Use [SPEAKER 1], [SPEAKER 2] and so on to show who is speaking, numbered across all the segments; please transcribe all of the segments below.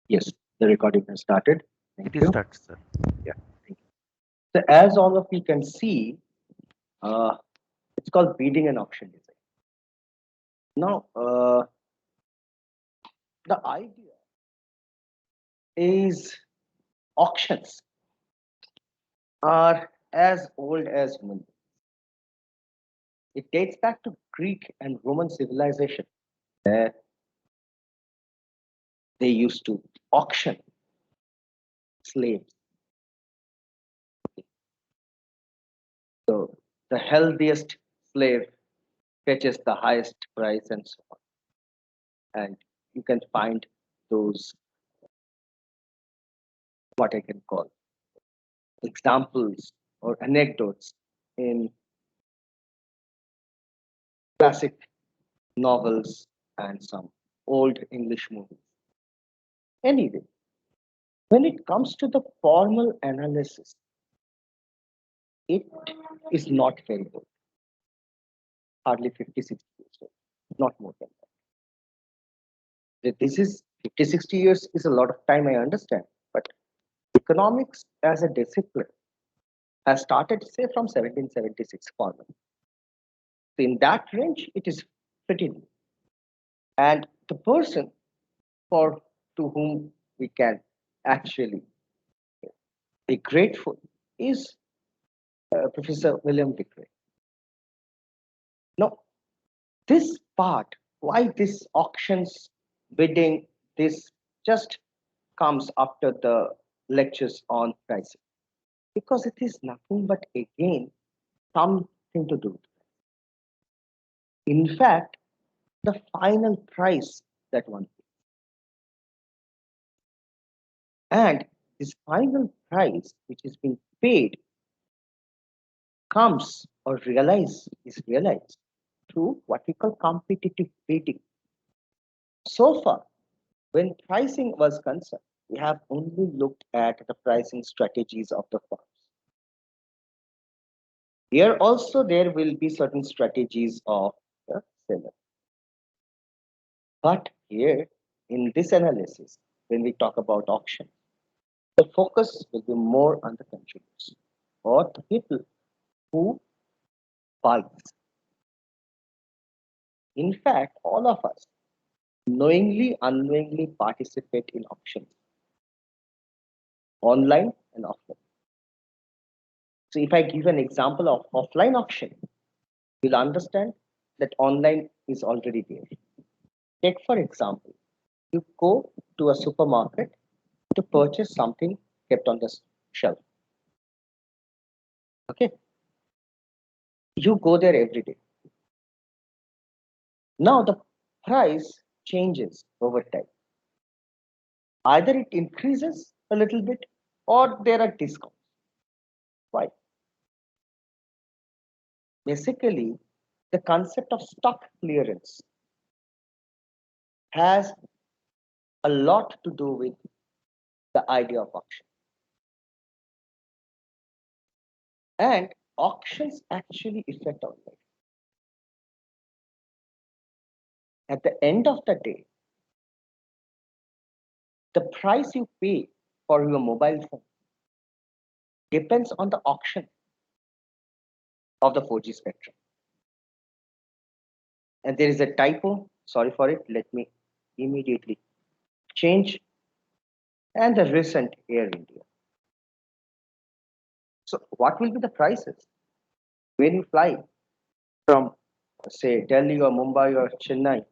[SPEAKER 1] Yes, the recording has started. Thank
[SPEAKER 2] It is
[SPEAKER 1] you.
[SPEAKER 2] starts, sir.
[SPEAKER 1] Yeah, thank you. So as all of you can see, uh, it's called bidding and auction design. Now, the idea is auctions are as old as human. It dates back to Greek and Roman civilization, where they used to auction slaves. So the healthiest slave fetches the highest price and so on. And you can find those, what I can call examples or anecdotes in classic novels and some old English movies. Anyway, when it comes to the formal analysis, it is not very good, hardly 50, 60 years old, not more than that. This is 50, 60 years is a lot of time, I understand, but economics as a discipline has started, say, from 1776 formally. So in that range, it is pretty new. And the person for to whom we can actually be grateful is Professor William Vickrey. Now, this part, why this auctions, bidding, this just comes after the lectures on pricing, because it is nothing but again something to do with. In fact, the final price that one pays. And this final price which is being paid comes or is realized through what we call competitive bidding. So far, when pricing was concerned, we have only looked at the pricing strategies of the firms. Here also there will be certain strategies of the seller. But here in this analysis, when we talk about auction, the focus will be more on the consumers or the people who buy. In fact, all of us knowingly, unknowingly participate in auctions, online and offline. So if I give an example of offline auction, you'll understand that online is already there. Take for example, you go to a supermarket to purchase something kept on the shelf. Okay, you go there every day. Now the price changes over time. Either it increases a little bit or there are discounts. Why? Basically, the concept of stock clearance has a lot to do with the idea of auction. And auctions actually affect our life. At the end of the day, the price you pay for your mobile phone depends on the auction of the 4G spectrum. And there is a typo, sorry for it, let me immediately change, and the recent Air India. So what will be the prices when you fly from, say, Delhi or Mumbai or Chennai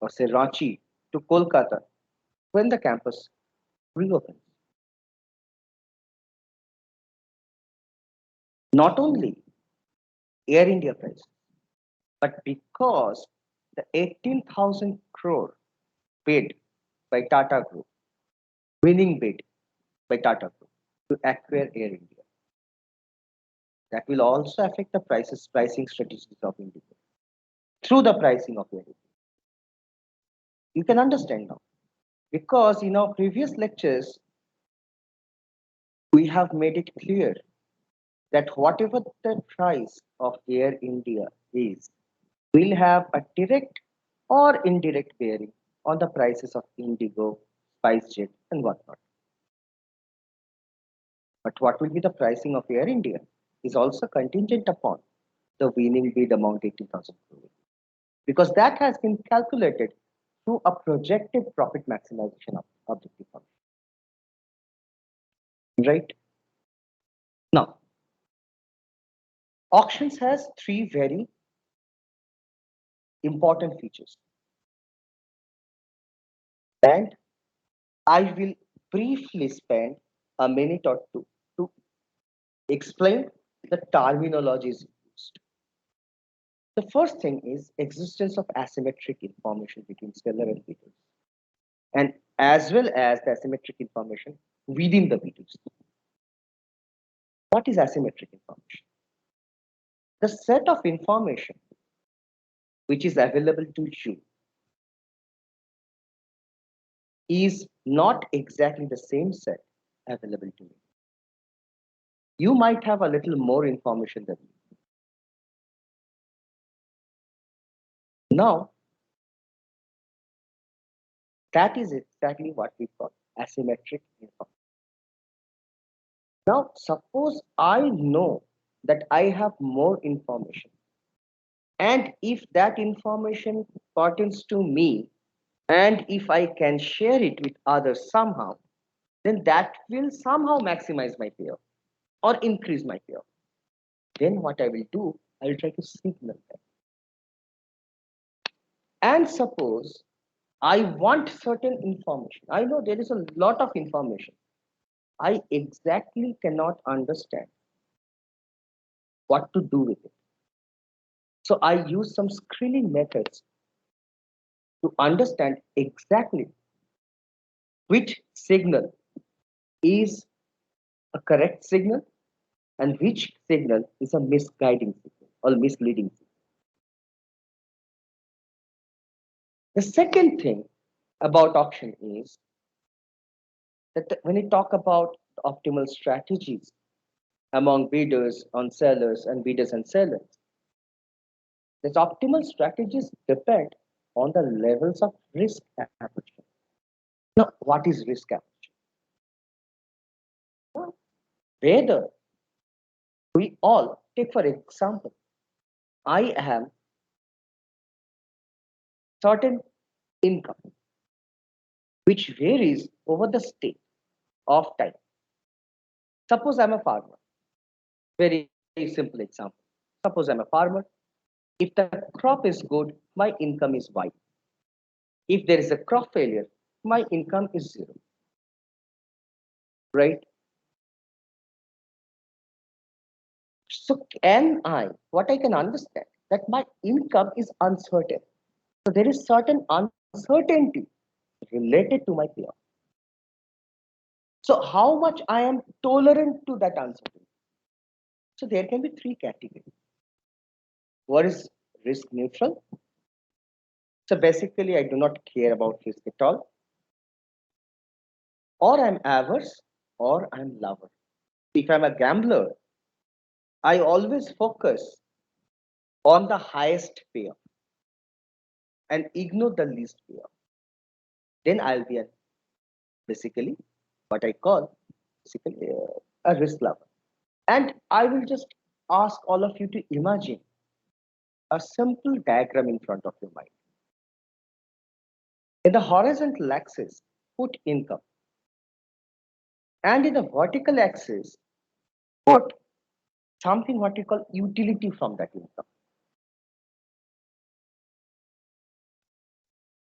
[SPEAKER 1] or say Ranchi to Kolkata when the campus reopens? Not only Air India price, but because the 18,000 crore bid by Tata Group, winning bid by Tata Group to acquire Air India, that will also affect the pricing strategies of Indigo through the pricing of Air India. You can understand now, because in our previous lectures we have made it clear that whatever the price of Air India is will have a direct or indirect bearing on the prices of Indigo, SpiceJet, and whatnot. But what will be the pricing of Air India is also contingent upon the winning bid amount 80,000 crore. Because that has been calculated through a projected profit maximization objective function. Right? Now, auctions has three very important features. And I will briefly spend a minute or two to explain the terminologies used. The first thing is existence of asymmetric information between seller and bidders, and as well as the asymmetric information within the bidders. What is asymmetric information? The set of information which is available to you is not exactly the same set available to me. You might have a little more information than me. Now, that is exactly what we call asymmetric information. Now, suppose I know that I have more information, and if that information pertains to me, and if I can share it with others somehow, then that will somehow maximize my payoff or increase my payoff. Then what I will do, I will try to signal them. And suppose I want certain information. I know there is a lot of information. I exactly cannot understand what to do with it. So I use some screening methods to understand exactly which signal is a correct signal and which signal is a misguiding signal or misleading signal. The second thing about auction is that when we talk about optimal strategies among bidders on sellers and bidders and sellers, these optimal strategies depend on the levels of risk aversion. Now, what is risk aversion? Well, whether we all take, for example, I have certain income which varies over the state of time. Suppose I'm a farmer. Very simple example. Suppose I'm a farmer. If the crop is good, my income is Y. If there is a crop failure, my income is zero. Right? So what I can understand that my income is uncertain. So there is certain uncertainty related to my payoff. So how much I am tolerant to that uncertainty? So there can be three categories. What is risk neutral? So basically, I do not care about risk at all. Or I'm averse, or I'm lover. If I'm a gambler, I always focus on the highest payoff and ignore the least payoff. Then I'll be basically what I call basically a risk lover. And I will just ask all of you to imagine a simple diagram in front of your mind. In the horizontal axis, put income. And in the vertical axis, put something what we call utility from that income.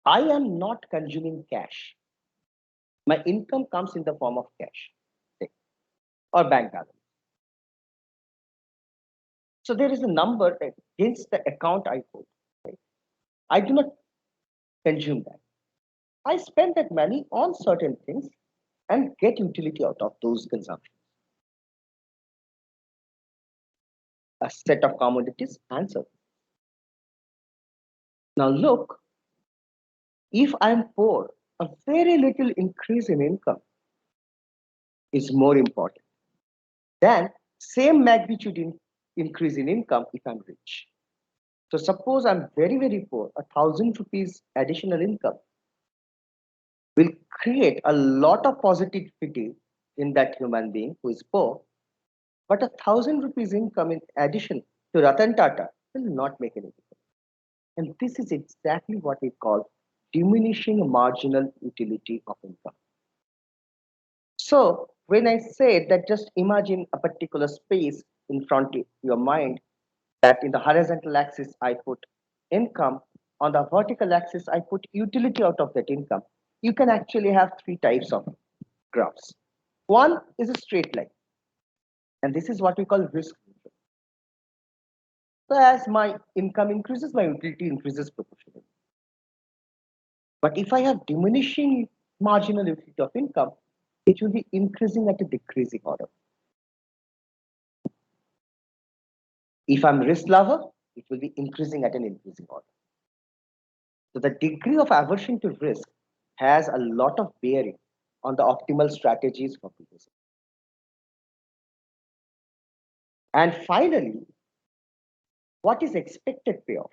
[SPEAKER 1] I am not consuming cash. My income comes in the form of cash, say, or bank balance. So there is a number against the account I put. Right? I do not consume that. I spend that money on certain things and get utility out of those consumptions. A set of commodities and services. Now look, if I'm poor, a very little increase in income is more important than same magnitude in increase in income if I'm rich. So suppose I'm very, very poor, 1,000 rupees additional income will create a lot of positivity in that human being who is poor, but 1,000 rupees income in addition to Ratan Tata will not make any difference. And this is exactly what we call diminishing marginal utility of income. So when I say that, just imagine a particular space in front of your mind, that in the horizontal axis I put income, on the vertical axis I put utility out of that income. You can actually have three types of graphs. One is a straight line, and this is what we call risk neutral. So as my income increases, my utility increases proportionally. But if I have diminishing marginal utility of income, it will be increasing at a decreasing order. If I'm risk lover, it will be increasing at an increasing order. So the degree of aversion to risk has a lot of bearing on the optimal strategies for business. And finally, what is expected payoff?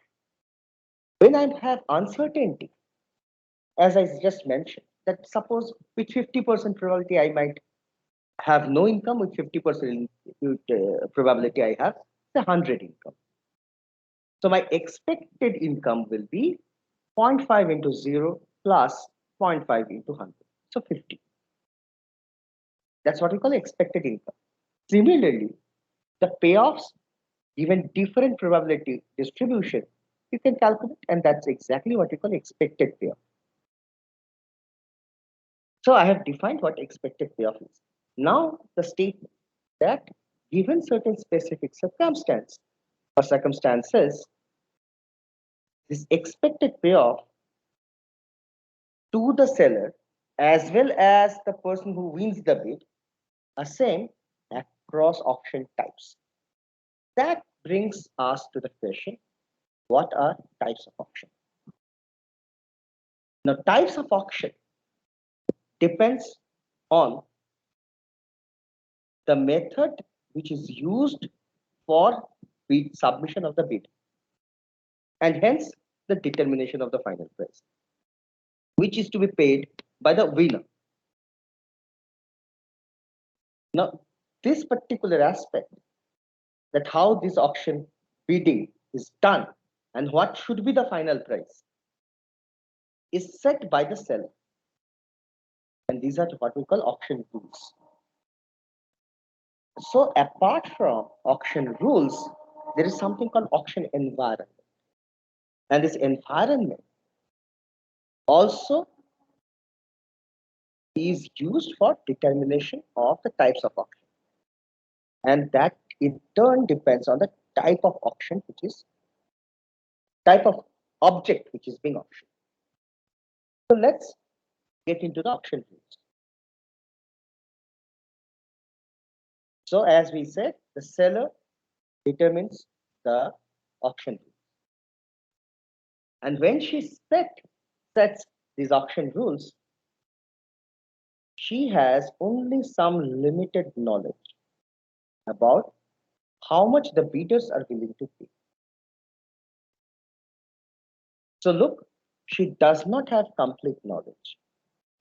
[SPEAKER 1] When I have uncertainty, as I just mentioned, that suppose with 50% probability I might have no income, with 50% probability I have the 100 income. So my expected income will be 0.5 into 0 plus 0.5 into 100. So 50. That's what we call expected income. Similarly, the payoffs, given different probability distribution, you can calculate, and that's exactly what we call expected payoff. So I have defined what expected payoff is. Now the statement that given certain specific circumstance or circumstances, this expected payoff to the seller as well as the person who wins the bid are same across auction types. That brings us to the question, what are types of auction? Now, types of auction depends on the method which is used for bid submission of the bid, and hence the determination of the final price, which is to be paid by the winner. Now, this particular aspect, that how this auction bidding is done and what should be the final price, is set by the seller. And these are what we call auction rules. So apart from auction rules, there is something called auction environment. And this environment also is used for determination of the types of auction. And that in turn depends on the type of auction, which is type of object which is being auctioned. So let's get into the auction rules. So as we said, the seller determines the auction rules. And when she sets these auction rules, she has only some limited knowledge about how much the bidders are willing to pay. So look, she does not have complete knowledge.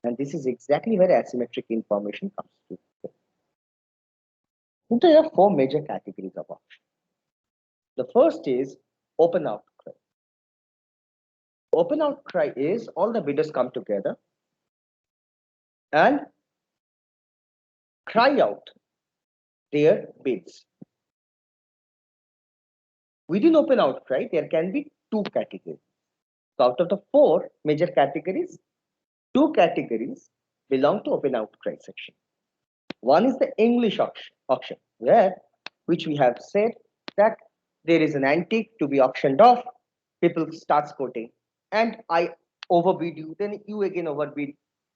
[SPEAKER 1] And this is exactly where asymmetric information comes to play. There are four major categories of auction. The first is open outcry. Open outcry is all the bidders come together and cry out their bids. Within open outcry, there can be two categories. So out of the four major categories, two categories belong to open outcry section. One is the English auction, where which we have said that there is an antique to be auctioned off, people start quoting, and I overbid you, then you again overbid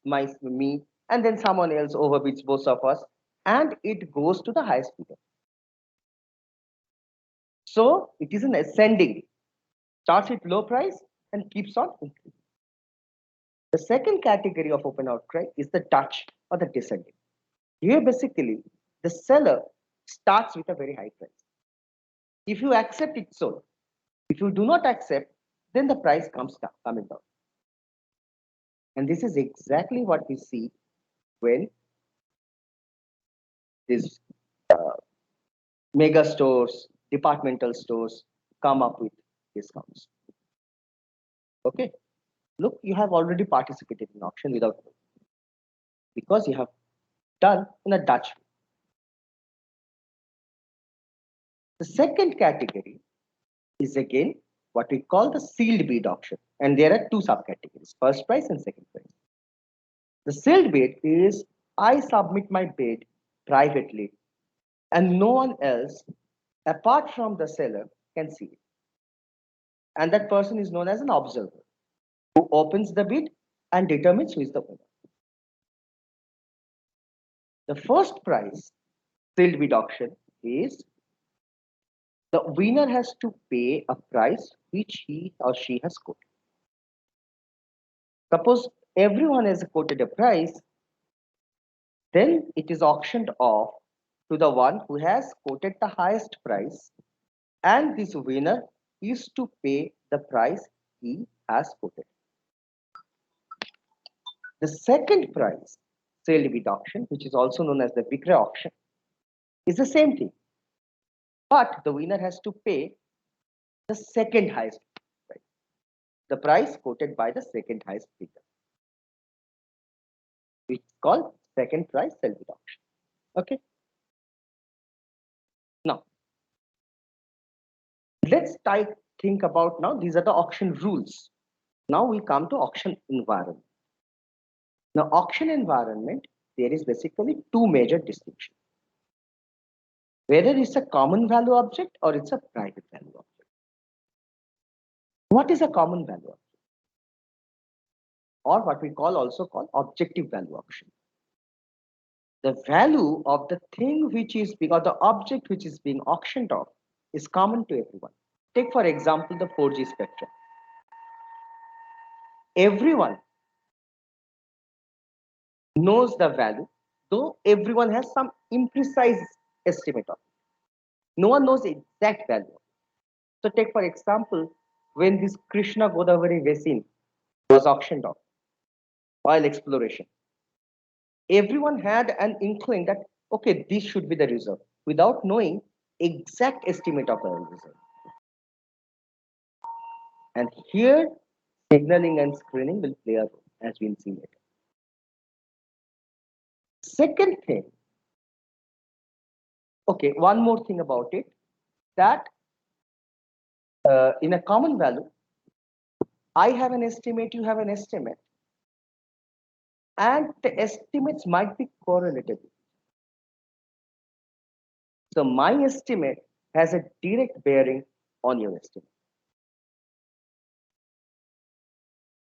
[SPEAKER 1] me, and then someone else overbids both of us, and it goes to the highest bidder. So it is an ascending, starts with low price and keeps on increasing. The second category of open outcry is the Dutch or the descending. Here basically the seller starts with a very high price. If you accept, it's sold. If you do not accept, then the price comes down, coming down. And this is exactly what we see when these uh, mega stores, departmental stores come up with discounts. Okay, look, you have already participated in auction without knowing, because you have done in a Dutch way. The second category is again what we call the sealed bid auction, and there are two subcategories: first price and second price. The sealed bid is I submit my bid privately, and no one else apart from the seller can see it. And that person is known as an observer who opens the bid and determines who is the winner. The first prize sealed bid auction is the winner has to pay a price which he or she has quoted. Suppose everyone has quoted a price, then it is auctioned off to the one who has quoted the highest price, and this winner is to pay the price he has quoted. The second prize, sale bid auction, which is also known as the Vikray auction, is the same thing, but the winner has to pay the second highest price, the price quoted by the second highest bidder, which is called second prize sale bid auction. Okay. Now, let's think about now. These are the auction rules. Now we come to auction environment. Now, auction environment, there is basically two major distinctions: whether it's a common value object or it's a private value object. What is a common value object? Or what we also call objective value auction. The value of the thing which is being, or the object which is being auctioned off, is common to everyone. Take for example the 4G spectrum. Everyone knows the value, though everyone has some imprecise estimate of it. No one knows the exact value. So take for example, when this Krishna Godavari basin was auctioned off, oil exploration, everyone had an inkling that, okay, this should be the reserve, without knowing exact estimate of the oil reserve. And here, signaling and screening will play a role, as we'll see later. Second thing, okay, one more thing about it, that in a common value, I have an estimate, you have an estimate, and the estimates might be correlated. So my estimate has a direct bearing on your estimate.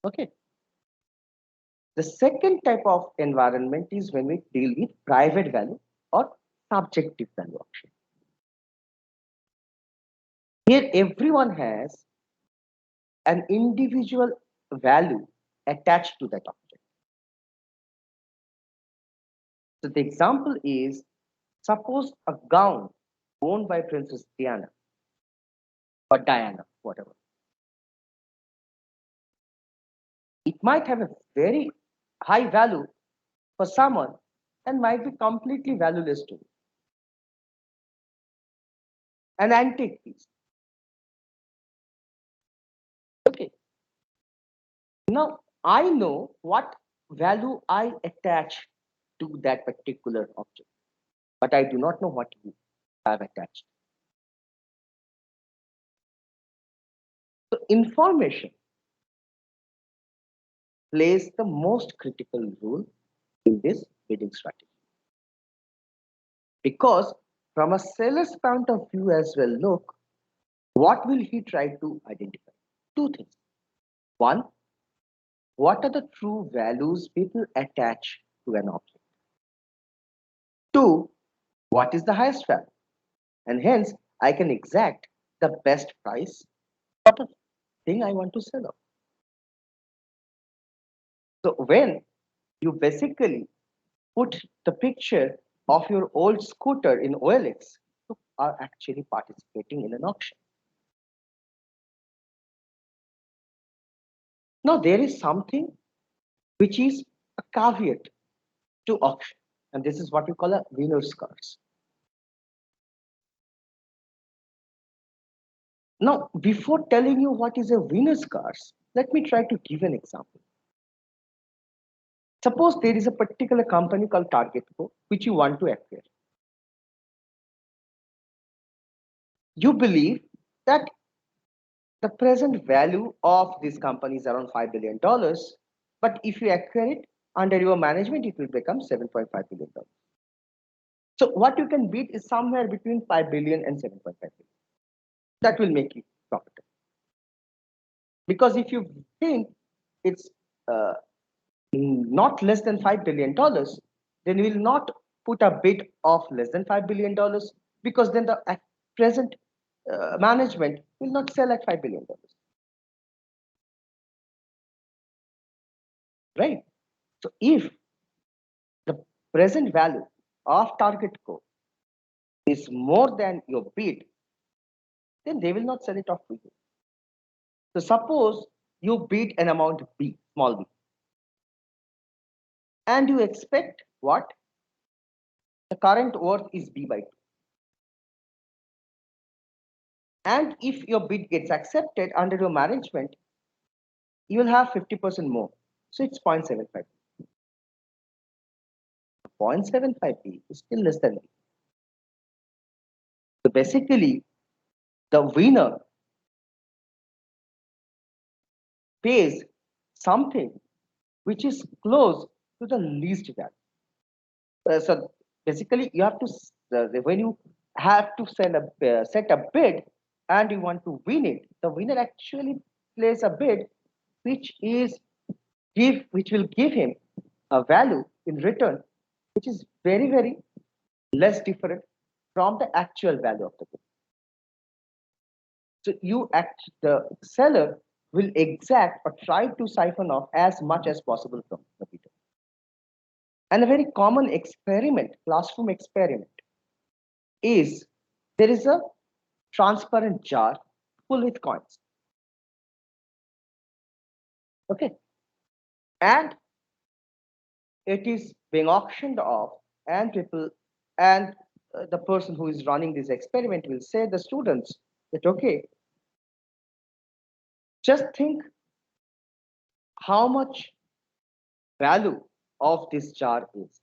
[SPEAKER 1] Okay. The second type of environment is when we deal with private value or subjective value auction. Here, everyone has an individual value attached to that object. So the example is, suppose a gown worn by Princess Diana or Diana, whatever. It might have a very high value for someone and might be completely valueless to you. An antique piece. Okay. Now I know what value I attach to that particular object, but I do not know what you have attached. So information plays the most critical role in this bidding strategy. Because from a seller's point of view as well, look, what will he try to identify? Two things. One, what are the true values people attach to an object? Two, what is the highest value? And hence, I can exact the best price for the thing I want to sell off. So when you basically put the picture of your old scooter in OLX, you are actually participating in an auction. Now, there is something which is a caveat to auction. And this is what we call a winner's curse. Now, before telling you what is a winner's curse, let me try to give an example. Suppose there is a particular company called TargetCo, which you want to acquire. You believe that the present value of this company is around $5 billion, but if you acquire it under your management, it will become $7.5 billion. So what you can bid is somewhere between 5 billion and 7.5 billion. That will make you profitable. Because if you think it's uh, not less than $5 billion, then you will not put a bid of less than $5 billion, because then the present management will not sell at $5 billion. Right? So if the present value of TargetCo is more than your bid, then they will not sell it off to you. So suppose you bid an amount B, small b, and you expect what? The current worth is B by 2. And if your bid gets accepted under your management, you will have 50% more. So it's 0.75. 0.75B is still less than B. So basically, the winner pays something which is close to the least value. So basically, you have to when you have to set a bid and you want to win it, the winner actually plays a bid which is which will give him a value in return which is very less different from the actual value of the bid. So the seller will exact or try to siphon off as much as possible from the bidder. And a very common experiment, classroom experiment, is there is a transparent jar full with coins. Okay. And it is being auctioned off, and people and the person who is running this experiment will say the students that okay, just think how much value of this jar is,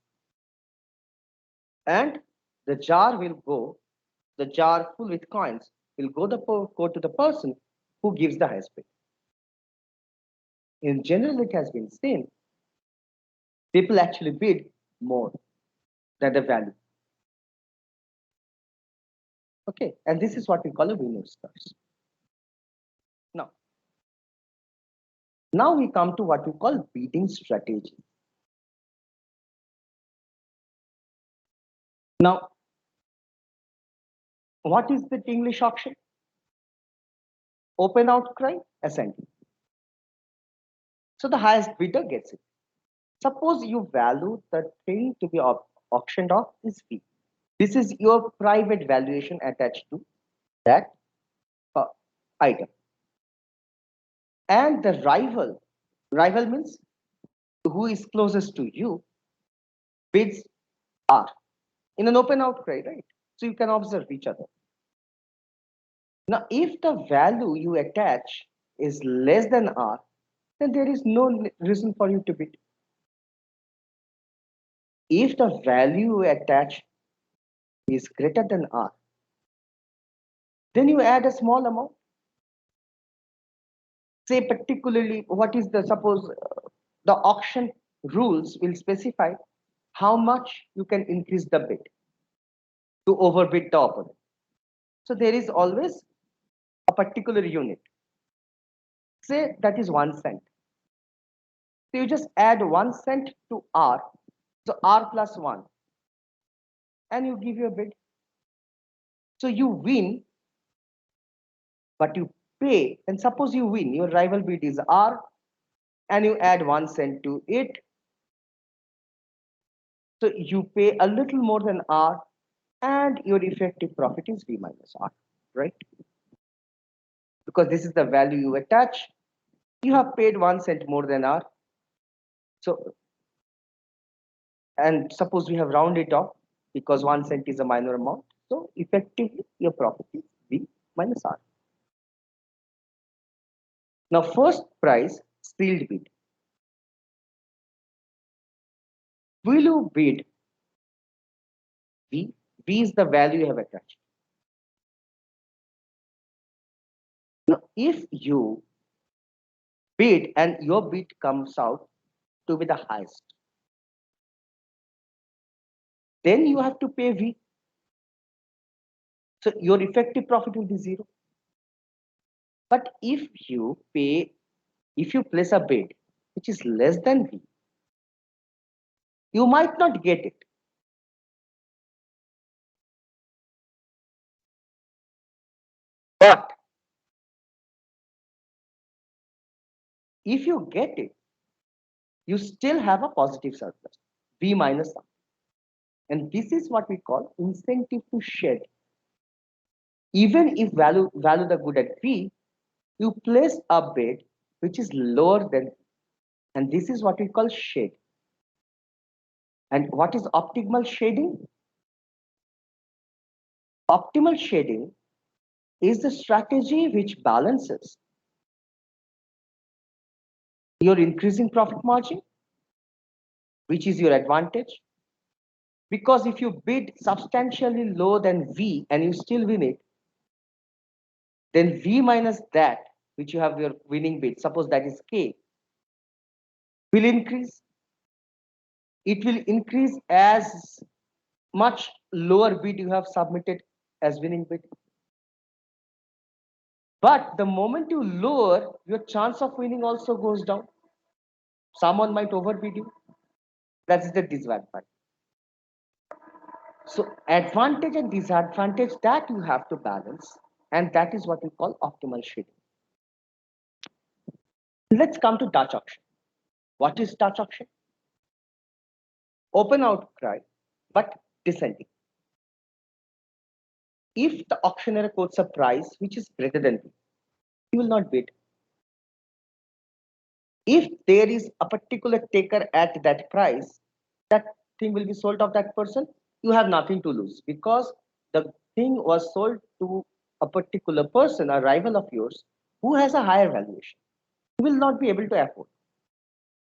[SPEAKER 1] and the jar will go, the jar full with coins will go to the person who gives the highest bid. In general, it has been seen people actually bid more than the value. Okay, and this is what we call a winner's curse. Now, now we come to what we call bidding strategy. Now, what is the English auction? Open outcry, ascending. So the highest bidder gets it. Suppose you value the thing to be auctioned off is fee. This is your private valuation attached to that uh, item. And the rival means who is closest to you, bids are in an open outcry, right? So you can observe each other. Now, if the value you attach is less than R, then there is no reason for you to bid. If the value you attach is greater than R, then you add a small amount. Say particularly what is the suppose the auction rules will specify how much you can increase the bid to overbid the opponent. So there is always a particular unit. Say that is 1 cent. So you just add 1 cent to R. So R plus 1. And you give your bid. So you win, but you pay. And suppose you win, your rival bid is R, and you add 1 cent to it. So you pay a little more than R, and your effective profit is V minus R, right? Because this is the value you attach. You have paid 1 cent more than R. So, and suppose we have rounded off because 1 cent is a minor amount. So effectively your profit is V minus R. Now first price, sealed bid. Will you bid V? V is the value you have attached. Now if you bid and your bid comes out to be the highest, then you have to pay V. So your effective profit will be zero. But if you place a bid which is less than V, you might not get it. But if you get it, you still have a positive surplus, V minus R. And this is what we call incentive to shed. Even if value the good at V, you place a bid which is lower than, and this is what we call shed. And what is optimal shading? Optimal shading is the strategy which balances your increasing profit margin, which is your advantage. Because if you bid substantially lower than V and you still win it, then V minus that, which you have your winning bid, suppose that is K, will increase. It will increase as much lower bid you have submitted as winning bid. But the moment you lower, your chance of winning also goes down. Someone might overbid you. That's the disadvantage. So advantage and disadvantage that you have to balance, and that is what we call optimal shading. Let's come to Dutch auction. What is Dutch auction? Open outcry, but dissenting. If the auctioneer quotes a price which is greater than B, he will not bid. If there is a particular taker at that price, that thing will be sold of that person. You have nothing to lose because the thing was sold to a particular person, a rival of yours, who has a higher valuation. You will not be able to afford.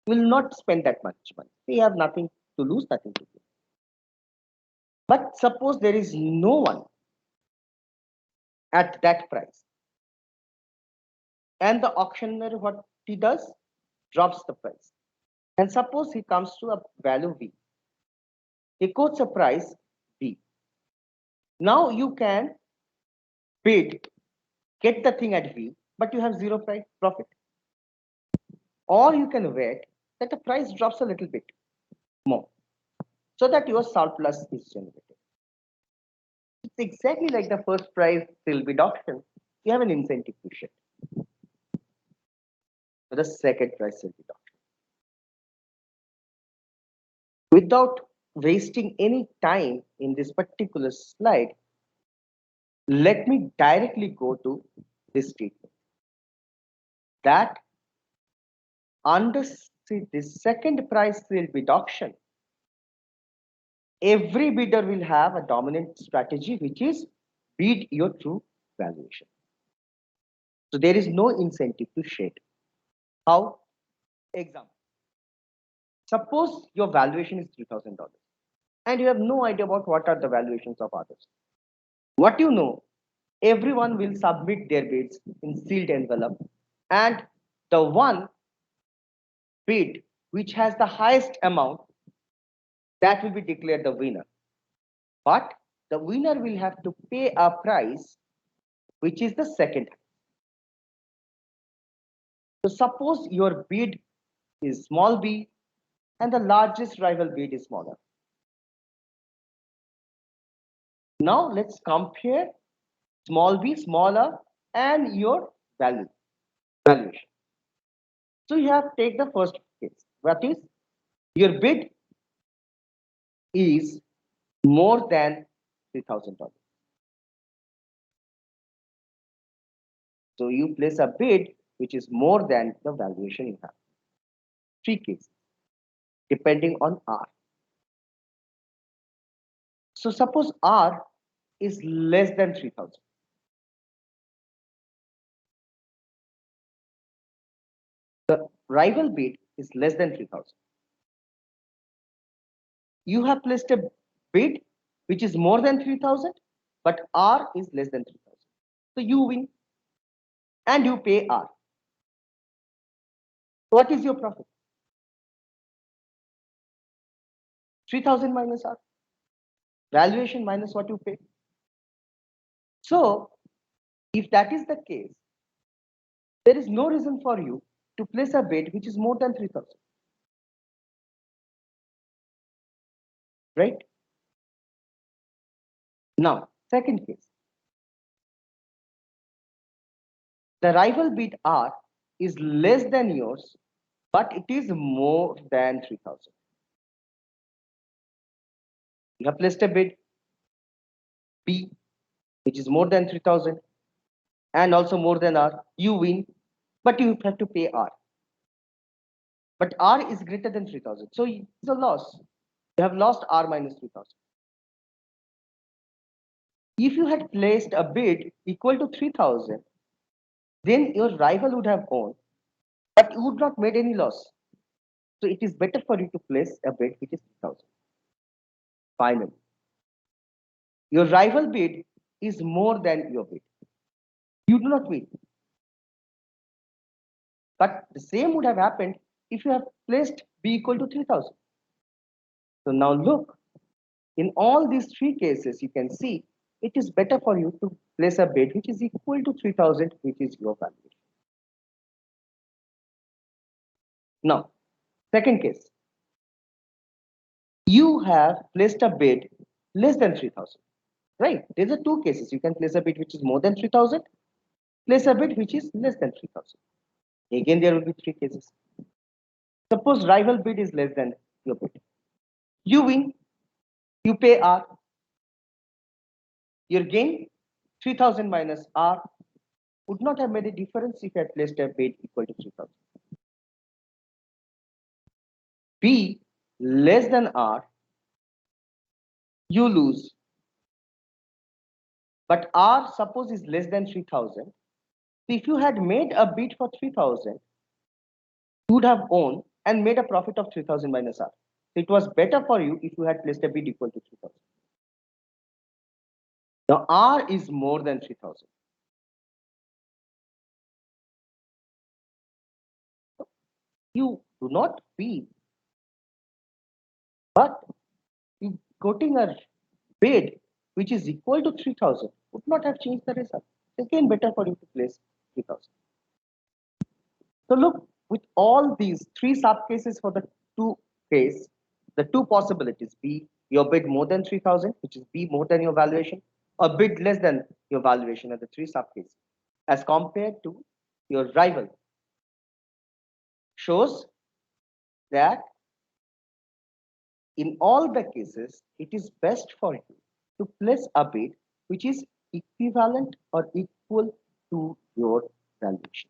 [SPEAKER 1] You will not spend that much money. They have nothing to lose, nothing to gain. But suppose there is no one at that price, and the auctioneer, what he does, drops the price. And suppose he comes to a value V. He quotes a price V. Now you can bid, get the thing at V, but you have zero price profit. Or you can wait that the price drops a little bit more so that your surplus is generated. It's exactly like the first price till bid auction. You have an incentive to shift for the second price till bid auction. Without wasting any time in this particular slide, let me directly go to this statement that under the second price till bid auction, every bidder will have a dominant strategy, which is bid your true valuation. So there is no incentive to shade. How? Example. Suppose your valuation is $3,000 and you have no idea about what are the valuations of others. What you know, everyone will submit their bids in sealed envelope, and the one bid which has the highest amount, that will be declared the winner. But the winner will have to pay a price which is the second. So suppose your bid is small b and the largest rival bid is smaller. Now let's compare small b, smaller, and your valuation. So you have take the first case. What is your bid is more than $3,000. So you place a bid which is more than the valuation you have. Three cases. depending on R. So suppose R is less than 3000. The rival bid is less than 3000. You have placed a bid which is more than 3000, but R is less than 3000. So you win and you pay R. What is your profit? 3000 minus R. Valuation minus what you pay. So if that is the case, there is no reason for you to place a bid which is more than 3000. Right? Now, second case. The rival bid R is less than yours, but it is more than 3000. You have placed a bid B, which is more than 3000 and also more than R. You win, but you have to pay R. But R is greater than 3000. So it's a loss. You have lost R minus 3000. If you had placed a bid equal to 3000, then your rival would have won, but you would not made any loss. So it is better for you to place a bid which is 3000. Finally, your rival bid is more than your bid. You do not win. But the same would have happened if you have placed B equal to 3000. So now look, in all these three cases, you can see it is better for you to place a bid which is equal to 3000, which is your valuation. Now, second case, you have placed a bid less than 3000, right? There's are two cases. You can place a bid which is more than 3000, place a bid which is less than 3000. Again, there will be three cases. Suppose rival bid is less than your bid. You win, you pay R. Your gain 3000 minus R would not have made a difference if you had placed a bid equal to 3000. B less than R, you lose. But R suppose is less than 3000. So if you had made a bid for 3000, you would have won and made a profit of 3000 minus R. So it was better for you if you had placed a bid equal to 3000. Now R is more than 3000. You do not feel, but you quoting a bid which is equal to 3000 would not have changed the result. Again, better for you to place 3000. So look, with all these three sub cases for the two case, the two possibilities be your bid more than 3000, which is B more than your valuation, or bid less than your valuation are the three sub cases, as compared to your rival, shows that in all the cases, it is best for you to place a bid which is equivalent or equal to your valuation.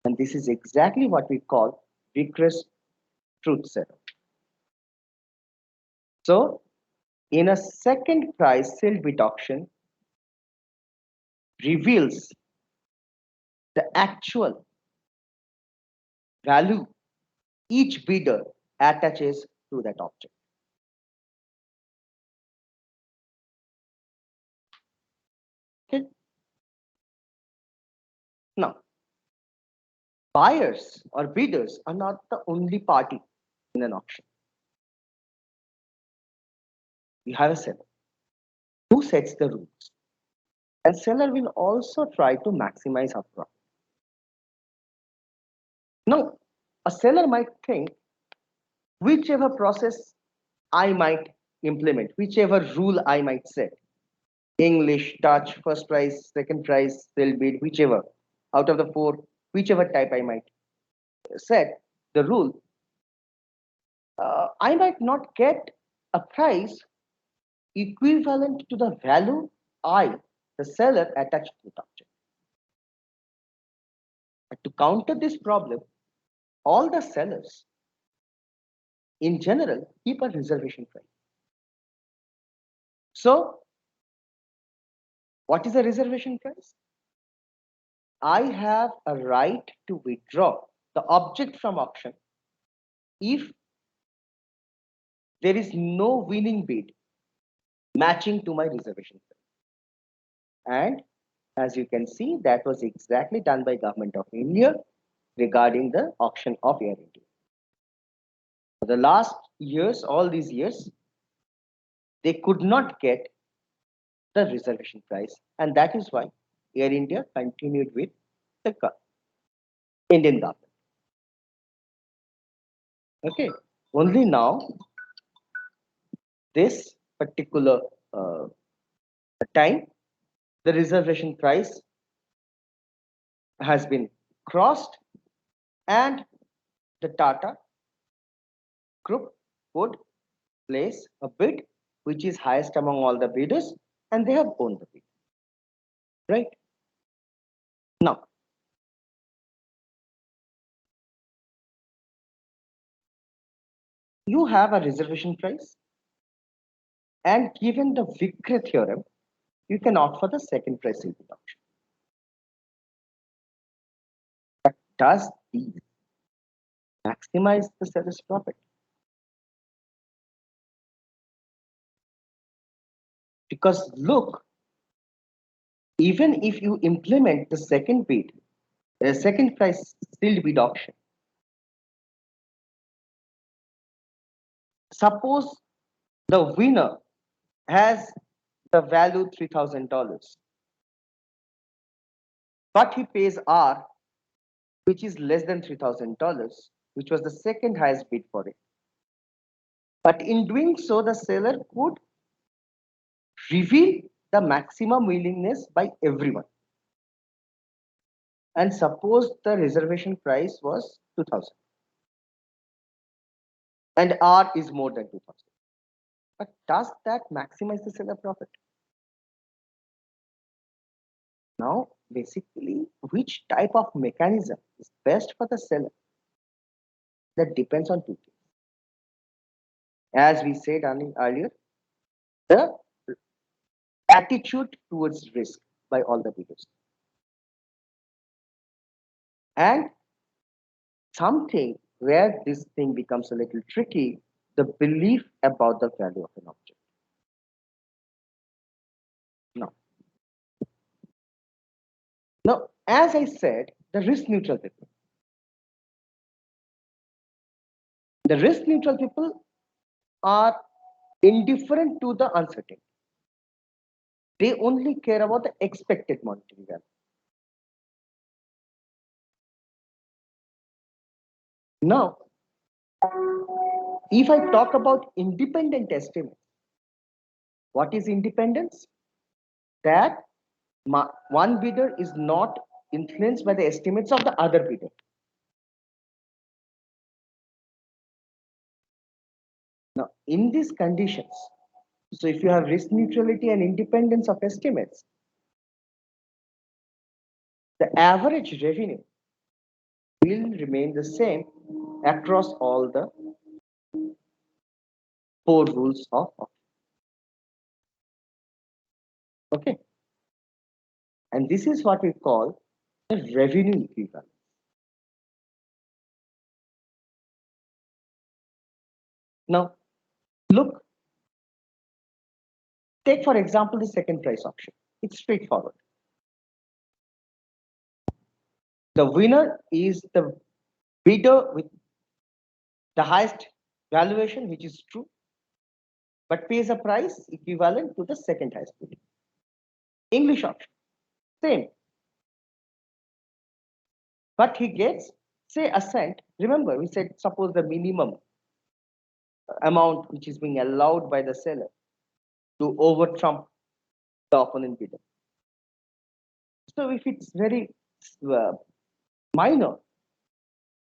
[SPEAKER 1] And this is exactly what we call rigorous truth setup. So, in a second price sale bid auction, reveals the actual value each bidder attaches to that object. Okay. Now, buyers or bidders are not the only party in an auction. You have a seller who sets the rules, and seller will also try to maximize her profit. Now, a seller might think whichever process I might implement, whichever rule I might set, English, Dutch, first price, second price, sell bid, whichever, out of the four, whichever type I might set the rule, I might not get a price equivalent to the value I, the seller, attached to the object. But to counter this problem, all the sellers in general, keep a reservation price. So, what is a reservation price? I have a right to withdraw the object from auction if there is no winning bid matching to my reservation price. And as you can see, that was exactly done by Government of India regarding the auction of Air India. For the last years, all these years, they could not get the reservation price, and that is why Air India continued with the Indian government. Okay, only now this particular uh, time, the reservation price has been crossed, and the Tata group would place a bid which is highest among all the bidders, and they have won the bid. Right now, you have a reservation price, and given the Vickrey theorem, you can opt for the second price reduction. But does these maximize the seller's profit? Because look, even if you implement the second bid, the second price sealed bid auction, suppose the winner has the value $3,000, but he pays R, which is less than $3,000, which was the second highest bid for it. But in doing so, the seller could reveal the maximum willingness by everyone. And suppose the reservation price was 2,000 and R is more than 2,000. But does that maximize the seller profit? Now, basically, which type of mechanism is best for the seller? That depends on two things. As we said earlier, the attitude towards risk by all the bidders. And something where this thing becomes a little tricky, the belief about the value of an object. Now, as I said, the risk neutral people. The risk neutral people are indifferent to the uncertainty. They only care about the expected monetary value. Now, if I talk about independent estimates, what is independence? That one bidder is not influenced by the estimates of the other bidder. Now, in these conditions, so if you have risk neutrality and independence of estimates, the average revenue will remain the same across all the four rules of auction. Okay. And this is what we call the revenue equivalence. Now, look, take for example the second price auction. It's straightforward. The winner is the bidder with the highest valuation, which is true, but pays a price equivalent to the second highest bidder. English auction, same. But he gets, say, a cent. Remember, we said suppose the minimum amount which is being allowed by the seller to over trump the opponent bidder. So if it's very minor,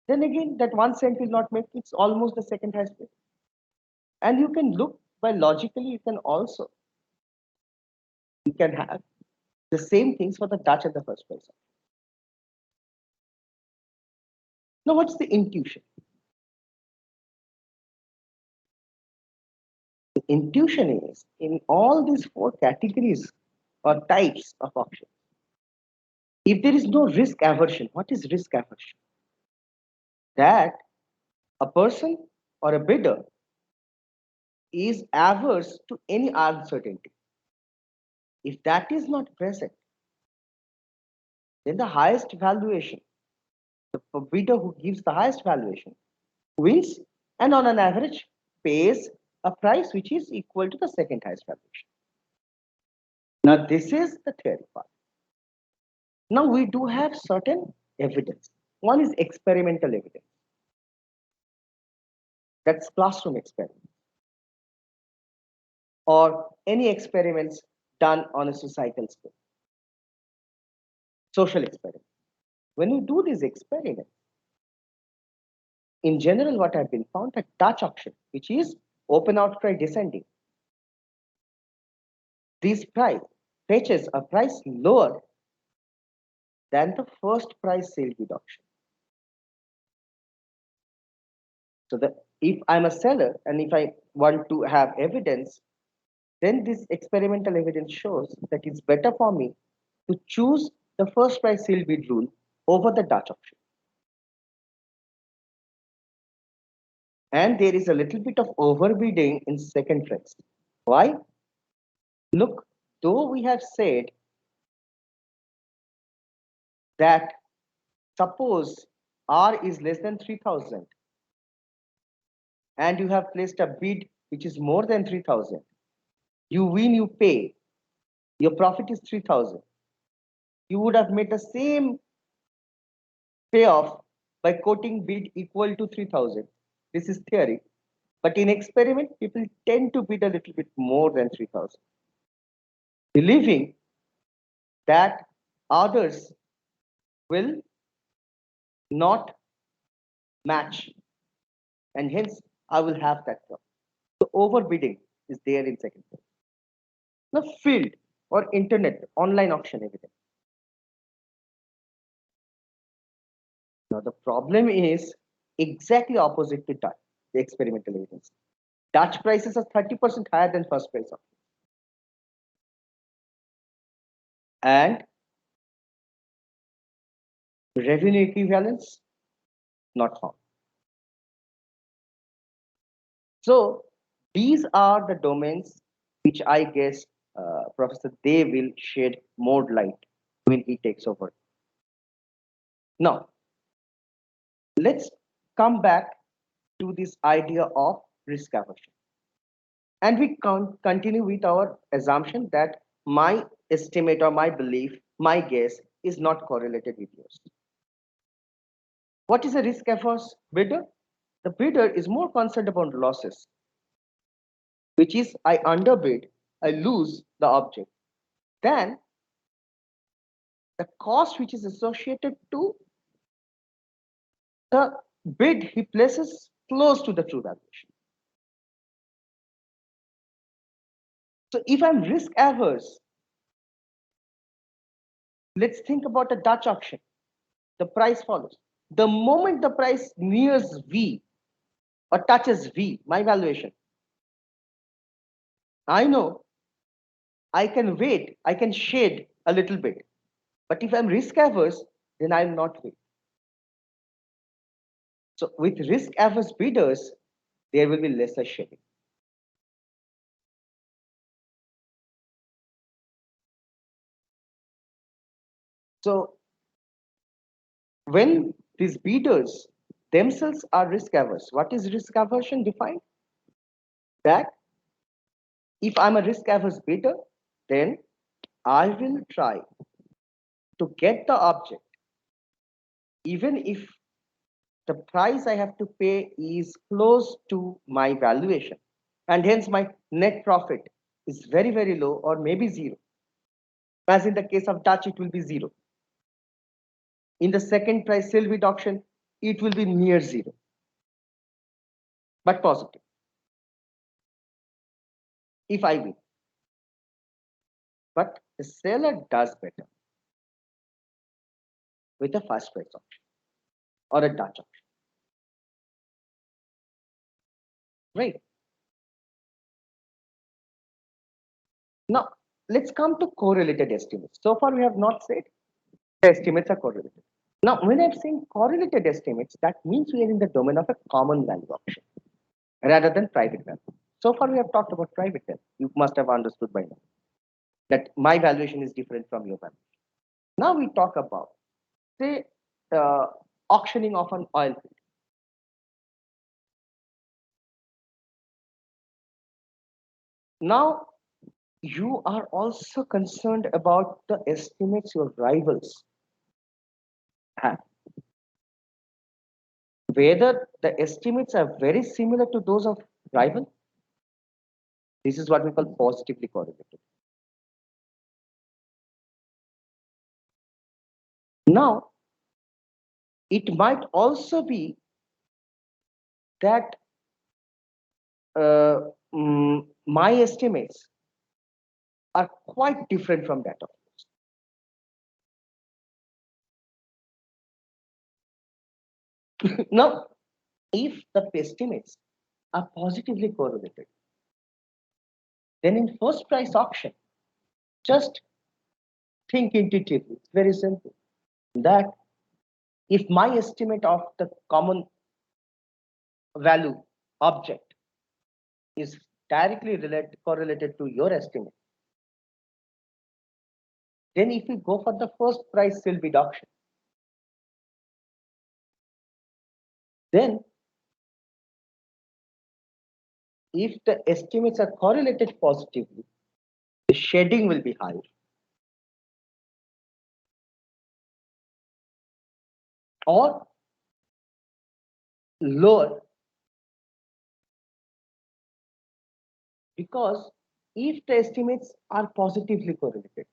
[SPEAKER 1] then again that 1 cent will not make it's almost the second highest bid. And you can look by logically, you can have the same things for the Dutch and the first price. Now, what's the intuition? The intuition is in all these four categories or types of options. If there is no risk aversion, what is risk aversion? That a person or a bidder is averse to any uncertainty. If that is not present, then the highest valuation, the bidder who gives the highest valuation wins and on an average pays a price which is equal to the second highest valuation. Now, this is the theory part. Now, we do have certain evidence. One is experimental evidence. That's classroom experiment or any experiments done on a societal scale, social experiment. When you do these experiments, in general, what have been found at Dutch auction, which is open outcry descending, this price fetches a price lower than the first price sale bid auction. So if I'm a seller and if I want to have evidence, then this experimental evidence shows that it's better for me to choose the first price sale bid rule over the Dutch auction. And there is a little bit of overbidding in second price. Why? Look, though we have said that suppose R is less than 3000 and you have placed a bid which is more than 3000, you win, you pay, your profit is 3000. You would have made the same payoff by quoting bid equal to 3000. This is theory. But in experiment, people tend to bid a little bit more than 3000, believing that others will not match. And hence, I will have that profit. So overbidding is there in second place. Now, field or internet online auction evidence. Now, the problem is exactly opposite to Dutch, the experimental evidence. Dutch prices are 30% higher than first price auction. And revenue equivalence not found. So these are the domains which I guess Professor Dev will shed more light when he takes over. Now, let's come back to this idea of risk aversion. And we continue with our assumption that my estimate or my belief, my guess is not correlated with yours. What is a risk averse bidder? The bidder is more concerned about losses, which is I underbid, I lose the object, than the cost which is associated to the bid he places close to the true valuation. So if I'm risk averse, let's think about a Dutch auction. The price follows. The moment the price nears V or touches V, my valuation, I know I can wait, I can shade a little bit. But if I'm risk averse, then I'll not wait. So with risk averse bidders, there will be lesser shading. So when these bidders themselves are risk averse, what is risk aversion defined? That if I'm a risk averse bidder, then I will try to get the object, even if the price I have to pay is close to my valuation, and hence my net profit is very, very low or maybe zero. As in the case of Dutch, it will be zero. In the second price sale bid auction, it will be near zero, but positive if I win. But the seller does better with a first price auction or a Dutch auction, right? Now, let's come to correlated estimates. So far, we have not said the estimates are correlated. Now, when I'm saying correlated estimates, that means we are in the domain of a common value option rather than private value. So far, we have talked about private value. You must have understood by now that my valuation is different from your valuation. Now we talk about, say, uh, auctioning of an oil field. Now, you are also concerned about the estimates your rivals have. Whether the estimates are very similar to those of rival, this is what we call positively correlated. Now, it might also be that uh, my estimates are quite different from that of yours. Now, if the estimates are positively correlated, then in first price auction, just think intuitively. It's very simple. That if my estimate of the common value object is directly correlated to your estimate, then if we go for the first price sale bid auction, then if the estimates are correlated positively, the shading will be higher. Or lower, because if the estimates are positively correlated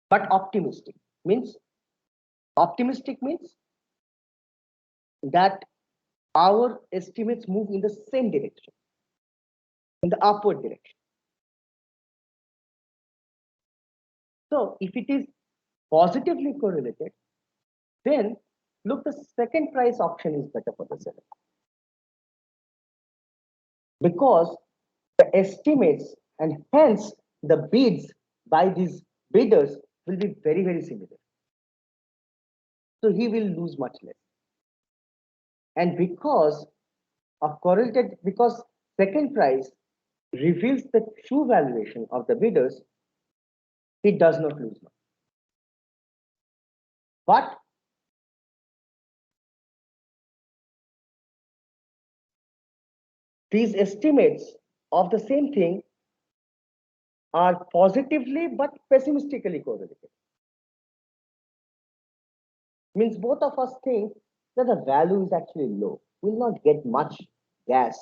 [SPEAKER 1] but optimistic means that our estimates move in the same direction, in the upward direction. So if it is positively correlated, then look, the second price auction is better for the seller, because the estimates and hence the bids by these bidders will be very, very similar. So he will lose much less. And because of correlated, because second price reveals the true valuation of the bidders, he does not lose much. But these estimates of the same thing are positively but pessimistically correlated. Means both of us think that the value is actually low. We'll not get much gas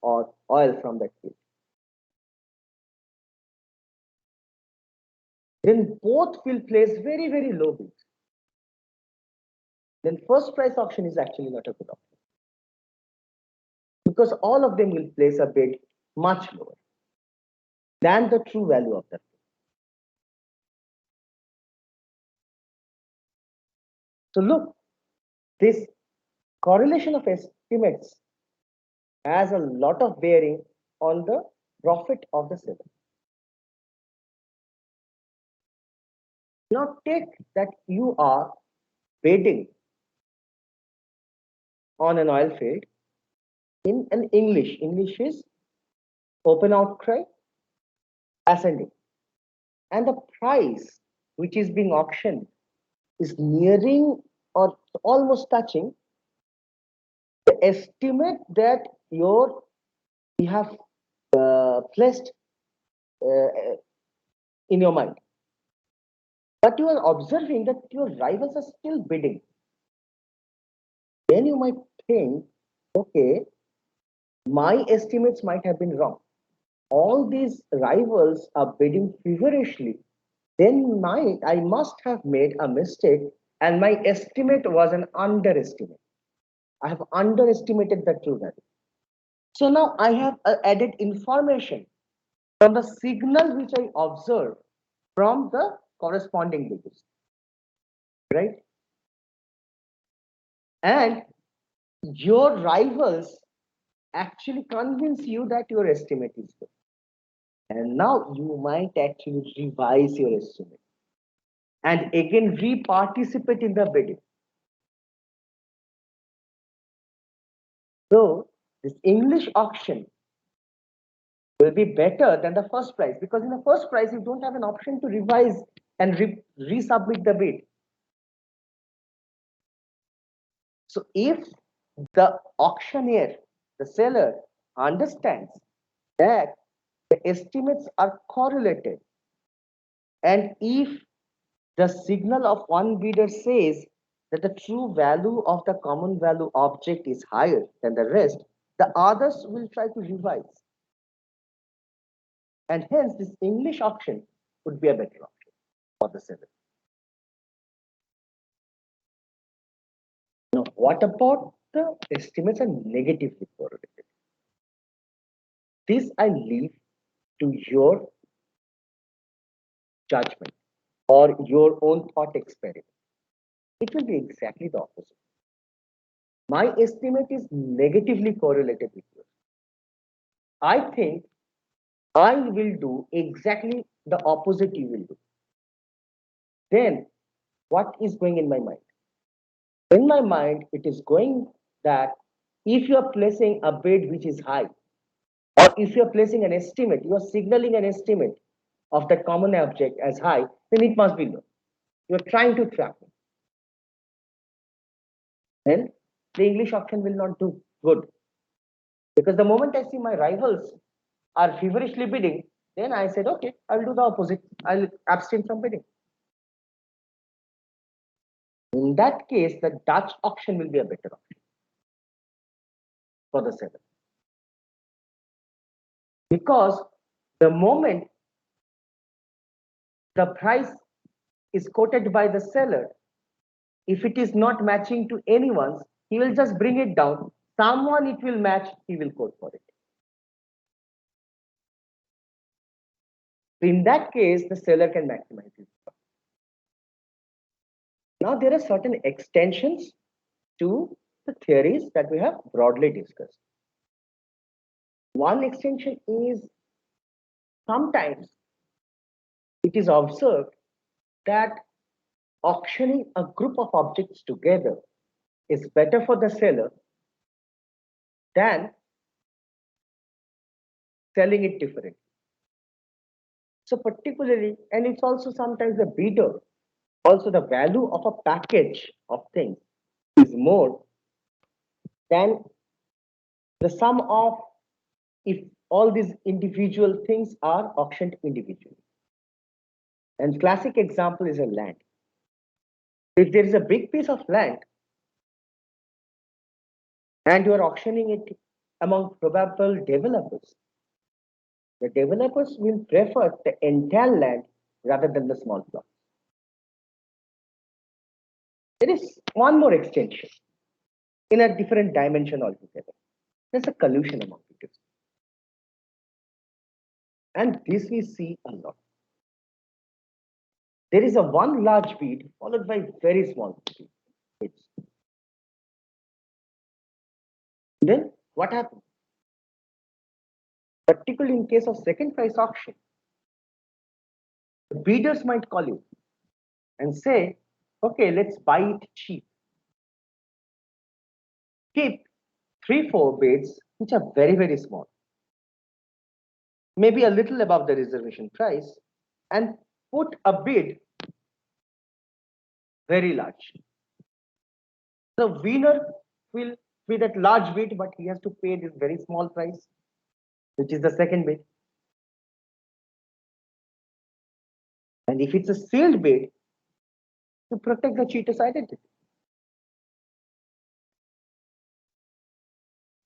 [SPEAKER 1] or oil from that field. Then both will place very, very low bids. Then first price auction is actually not a good option, because all of them will place a bid much lower than the true value of that. So look, this correlation of estimates has a lot of bearing on the profit of the seller. Now take that you are bidding on an oil field in an English. English is open outcry, ascending. And the price which is being auctioned is nearing or almost touching the estimate that you have placed uh, in your mind. But you are observing that your rivals are still bidding. Then you might think, okay, my estimates might have been wrong. All these rivals are bidding feverishly. Then I must have made a mistake, and my estimate was an underestimate. I have underestimated the true value. So now I have added information from the signal which I observed from the corresponding digits, right? And your rivals actually convince you that your estimate is good. And now you might actually revise your estimate and again re-participate in the bidding. So this English auction will be better than the first price, because in the first price you don't have an option to revise and resubmit the bid. So if the auctioneer, the seller, understands that the estimates are correlated, and if the signal of one bidder says that the true value of the common value object is higher than the rest, the others will try to revise. And hence, this English auction would be a better option for the seller. Now, what about the estimates are negatively correlated? This I leave to your judgment or your own thought experiment. It will be exactly the opposite. My estimate is negatively correlated with yours. I think I will do exactly the opposite you will do. Then what is going in my mind? In my mind, it is going that if you are placing a bid which is high, or if you are placing an estimate, you are signaling an estimate of that common object as high, then it must be low. You are trying to trap me. Then the English auction will not do good. Because the moment I see my rivals are feverishly bidding, then I said, okay, I'll do the opposite. I'll abstain from bidding. In that case, the Dutch auction will be a better option for the seller. Because the moment the price is quoted by the seller, if it is not matching to anyone's, he will just bring it down. Someone it will match, he will quote for it. So in that case, the seller can maximize it. Now, there are certain extensions to the theories that we have broadly discussed. One extension is sometimes it is observed that auctioning a group of objects together is better for the seller than selling it differently. So particularly, and it's also sometimes the bidder, also the value of a package of things is more than the sum of if all these individual things are auctioned individually. And classic example is a land. If there is a big piece of land and you are auctioning it among probable developers, the developers will prefer the entire land rather than the small plot. There is one more extension in a different dimension altogether. There's a collusion among bidders. And this we see a lot. There is a one large bid followed by very small bids. Then what happens? Particularly in case of second price auction, the bidders might call you and say, okay, let's buy it cheap. Keep 3, 4 bids which are very, very small, maybe a little above the reservation price, and put a bid very large. The winner will be that large bid, but he has to pay this very small price, which is the second bid. And if it's a sealed bid, to protect the cheater's identity.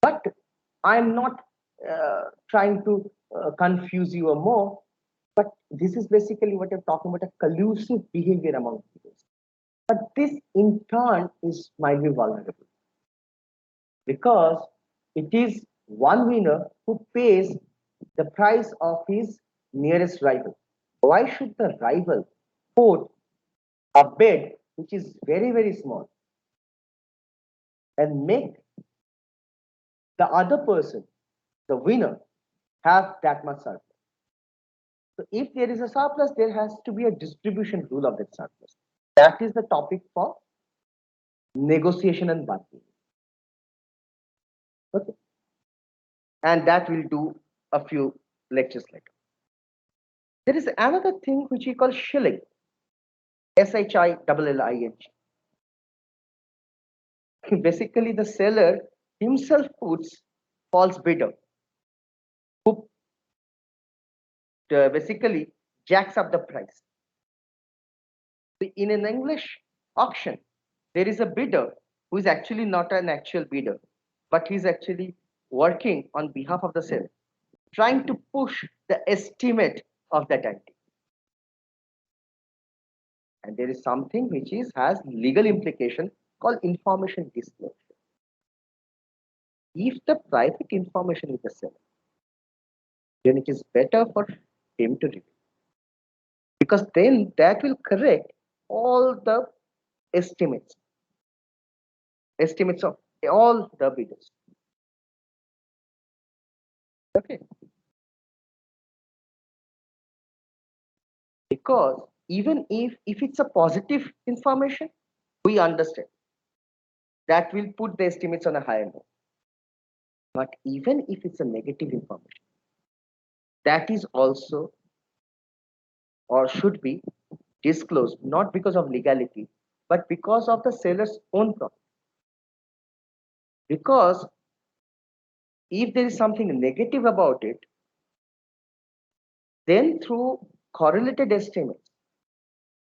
[SPEAKER 1] But I'm not trying to confuse you more, but this is basically what I'm talking about, a collusive behavior among people. But this in turn is might be vulnerable because it is one winner who pays the price of his nearest rival. Why should the rival put a bid which is very, very small and make the other person, the winner, have that much surplus? So if there is a surplus, there has to be a distribution rule of that surplus. That is the topic for negotiation and bargaining. Okay. And that we'll do a few lectures later. There is another thing which we call shilling. Shilling. Basically, the seller himself puts false bidder who basically jacks up the price. In an English auction, there is a bidder who is actually not an actual bidder, but he's actually working on behalf of the seller, trying to push the estimate of that item. And there is something which has legal implication called information disclosure. If the private information is the seller, then it is better for him to reveal, because then that will correct all the estimates of all the bidders. Okay, because even if it's a positive information, we understand that will put the estimates on a higher note. But even if it's a negative information, that is also or should be disclosed, not because of legality, but because of the seller's own profit. Because if there is something negative about it, then through correlated estimates,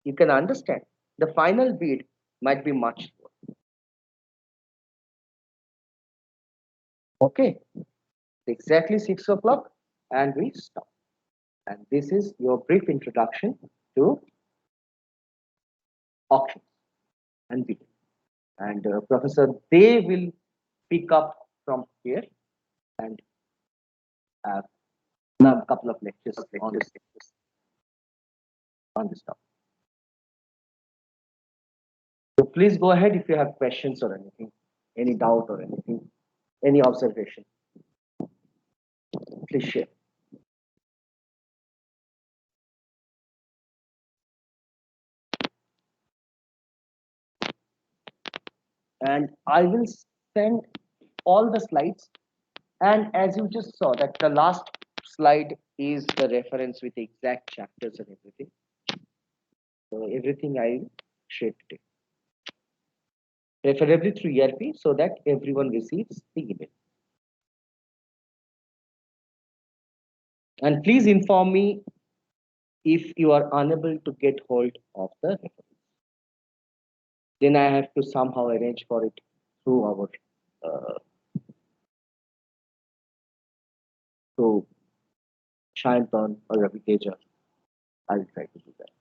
[SPEAKER 1] you can understand the final bid might be much lower. Okay, exactly 6 o'clock and we stop. And this is your brief introduction to auctions and bidding. And Professor, they will pick up from here and have a couple of lectures on this topic. So please go ahead if you have questions or anything, any doubt or anything, any observation. Please share. And I will send all the slides. And as you just saw that the last slide is the reference with the exact chapters and everything. So everything I will share today. Preferably through ERP so that everyone receives the email. And please inform me if you are unable to get hold of the reference. Then I have to somehow arrange for it through our through Shayantan or Ravi Teja. I will try to do that.